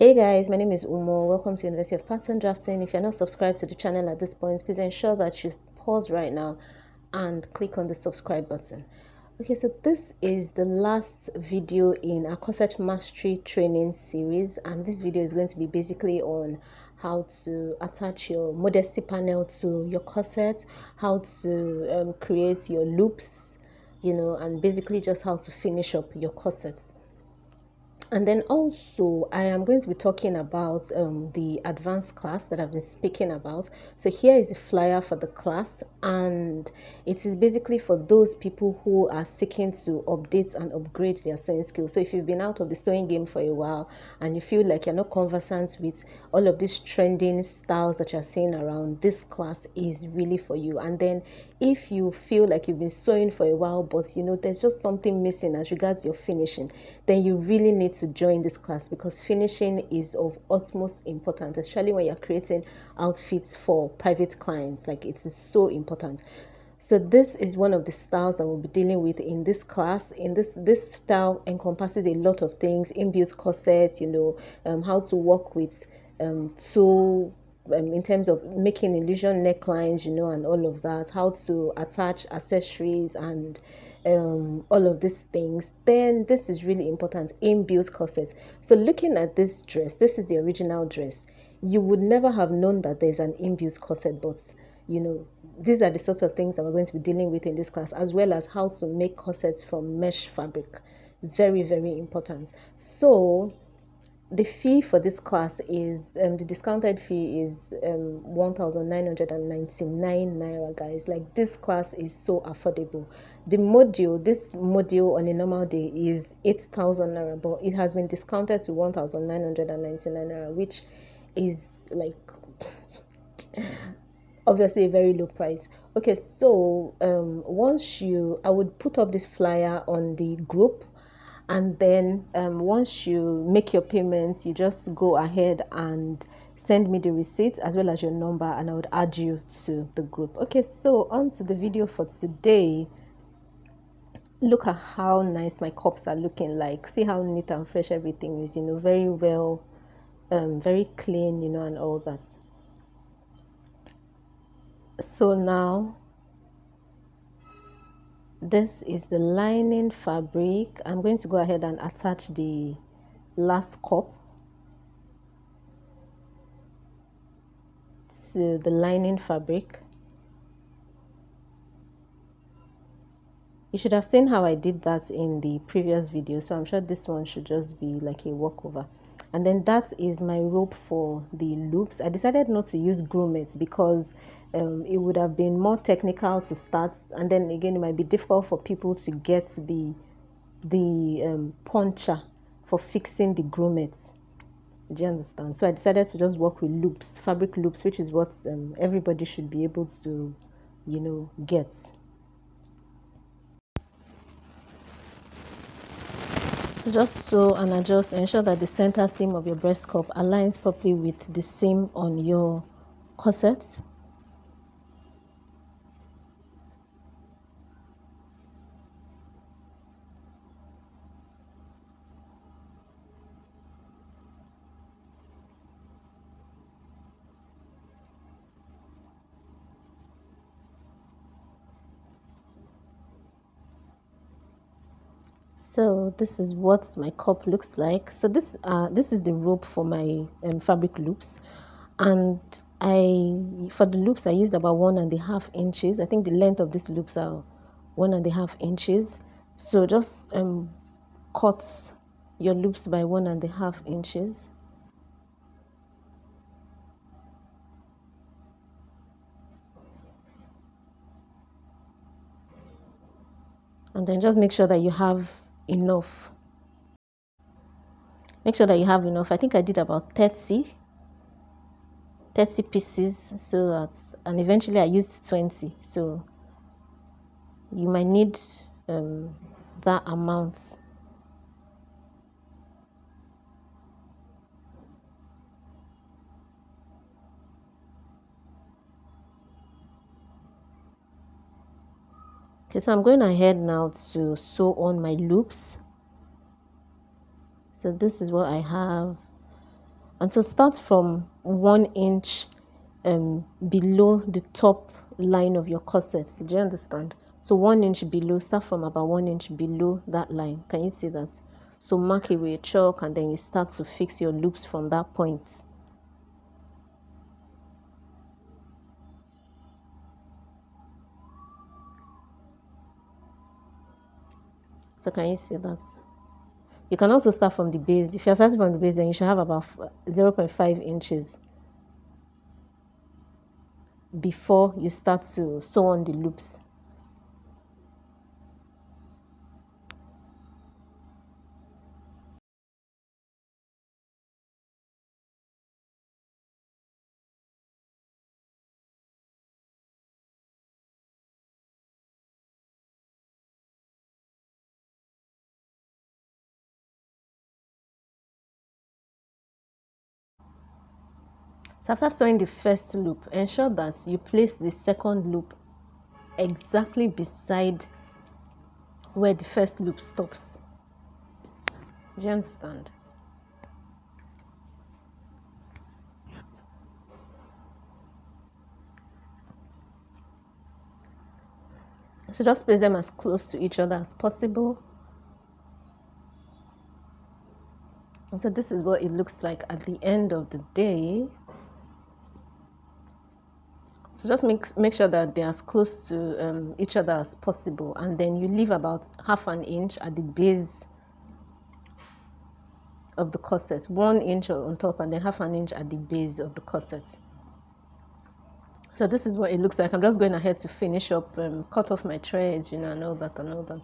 Hey guys, my name is Umo. Welcome to University of Pattern Drafting. If you're not subscribed to the channel at this point, please ensure that you pause right now and click on the subscribe button. Okay, so this is the last video in our Corset Mastery training series, and this video is going to be basically on how to attach your modesty panel to your corset, how to create your loops, and basically just how to finish up your corset. And then also, I am going to be talking about the advanced class that I've been speaking about. So here is the flyer for the class, and it is basically for those people who are seeking to update and upgrade their sewing skills. So if you've been out of the sewing game for a while and you feel like you're not conversant with all of these trending styles that you're seeing around, this class is really for you. And then if you feel like you've been sewing for a while, but there's just something missing as regards your finishing, then you really need to join this class, because finishing is of utmost importance, especially when you're creating outfits for private clients. Like, it is so important. So this is one of the styles that we'll be dealing with in this class. In this style encompasses a lot of things: inbuilt corset, how to work with two in terms of making illusion necklines, and all of that, how to attach accessories and all of these things. Then this is really important: inbuilt corset. So looking at this dress, this is the original dress. You would never have known that there's an inbuilt corset, but these are the sorts of things that we're going to be dealing with in this class, as well as how to make corsets from mesh fabric. Very, very important. So the fee for this class is the discounted fee is 1,999 naira, guys. Like, this class is so affordable. This module on a normal day is 8,000 naira, but it has been discounted to 1,999 naira, which is like obviously a very low price. Okay, so I would put up this flyer on the group, and then once you make your payments, you just go ahead and send me the receipt as well as your number, and I would add you to the group. Okay, so on to the video for today. Look at how nice my cups are looking. Like, see how neat and fresh everything is, very well, very clean, and all that. So now, this is the lining fabric. I'm going to go ahead and attach the last cup to the lining fabric. You should have seen how I did that in the previous video, so I'm sure this one should just be like a walkover. And then that is my rope for the loops. I decided not to use grommets because it would have been more technical to start, and then again it might be difficult for people to get the puncher for fixing the grommets. Do you understand? So I decided to just work with loops, fabric loops, which is what everybody should be able to get. So just sew and adjust. Ensure that the center seam of your breast cup aligns properly with the seam on your corset. So this is what my cup looks like. So this is the rope for my fabric loops, and for the loops I used about 1.5 inches. I think the length of these loops are 1.5 inches. So just cut your loops by 1.5 inches. And then just make sure that you have enough. Make sure that you have enough. I think I did about 30 pieces, so that, and eventually I used 20, so you might need that amount. Okay, so I'm going ahead now to sew on my loops. So this is what I have. And so start from 1 inch below the top line of your corset. Do you understand? So 1 inch below, start from about 1 inch below that line. Can you see that? So mark it with a chalk, and then you start to fix your loops from that point. So can you see that? You can also start from the base. If you're starting from the base, then you should have about 0.5 inches before you start to sew on the loops. So after sewing the first loop, ensure that you place the second loop exactly beside where the first loop stops. Do you understand? So just place them as close to each other as possible. And so this is what it looks like at the end of the day. So just make sure that they're as close to each other as possible, and then you leave about half an inch at the base of the corset, 1 inch on top, and then half an inch at the base of the corset. So this is what it looks like. I'm just going ahead to finish up, cut off my threads, and all that and all that.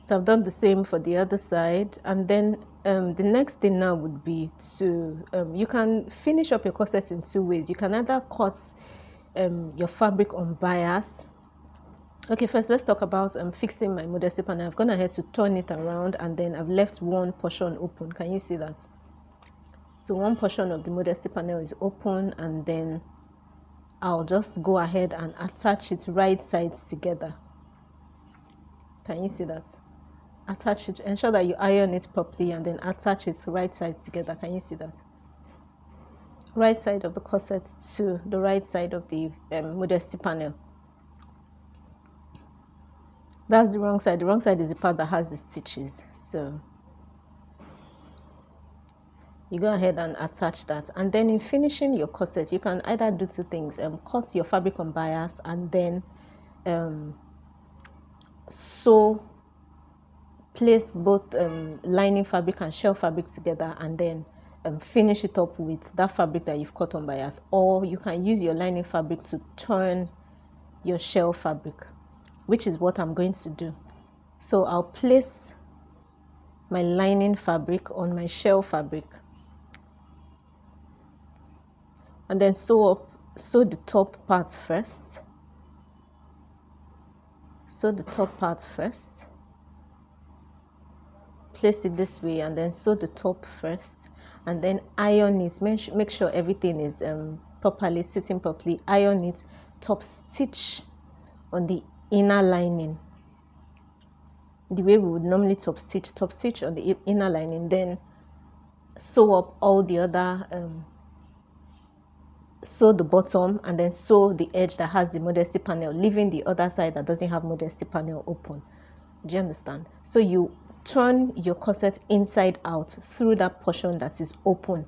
So I've done the same for the other side, and then the next thing now would be to you can finish up your corset in two ways. You can either cut your fabric on bias. Okay, first let's talk about fixing my modesty panel. I've gone ahead to turn it around, and then I've left one portion open. Can you see that? So one portion of the modesty panel is open, and then I'll just go ahead and attach it right sides together. Can you see that? Attach it, ensure that you iron it properly, and then attach it right sides together. Can you see that? Right side of the corset to the right side of the modesty panel. That's the wrong side. The wrong side is the part that has the stitches. So you go ahead and attach that, and then in finishing your corset, you can either do two things: cut your fabric on bias, and then sew, place both lining fabric and shell fabric together, and then finish it up with that fabric that you've cut on bias. Or you can use your lining fabric to turn your shell fabric, which is what I'm going to do. So I'll place my lining fabric on my shell fabric, and then sew the top part first. Sew the top part first. Place it this way, and then sew the top first, and then iron it. Make sure everything is properly sitting properly. Iron it. Top stitch on the inner lining the way we would normally top stitch on the inner lining, then sew up all the other sew the bottom, and then sew the edge that has the modesty panel, leaving the other side that doesn't have modesty panel open. Do you understand? So you turn your corset inside out through that portion that is open,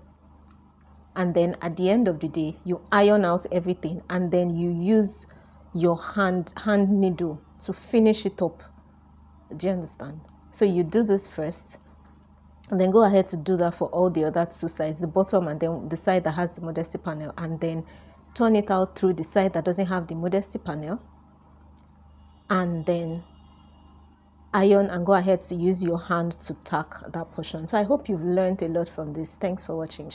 and then at the end of the day you iron out everything, and then you use your hand needle to finish it up. Do you understand? So you do this first, and then go ahead to do that for all the other two sides, the bottom and then the side that has the modesty panel, and then turn it out through the side that doesn't have the modesty panel, and then iron, and go ahead to use your hand to tack that portion. So I hope you've learned a lot from this. Thanks for watching.